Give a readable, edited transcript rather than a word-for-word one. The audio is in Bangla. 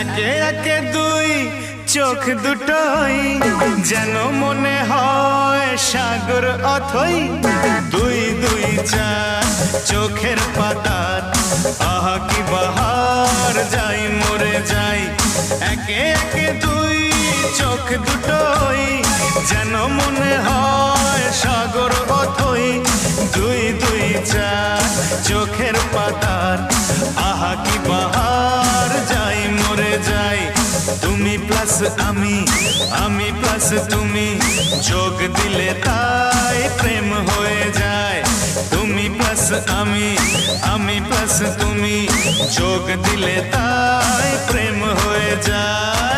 একে একে দুই চোখ দুটোই যেন মনে হয় সাগর অথই। দুই দুই চার চোখের পাতার আহা কি বাহার, যাই মরে যাই। একে একে দুই চোখ দুটোই যেন মনে হয় সাগর অথই। দুই দুই চার চোখের পাতার আহা কি বাহার, যাই মরে যাই। তুমি প্লাস আমি, আমি প্লাস তুমি, যোগ দিলে তাই প্রেম হয়ে যায়। তুমি প্লাস আমি, আমি প্লাস তুমি, যোগ দিলে তাই প্রেম হয়ে যায়।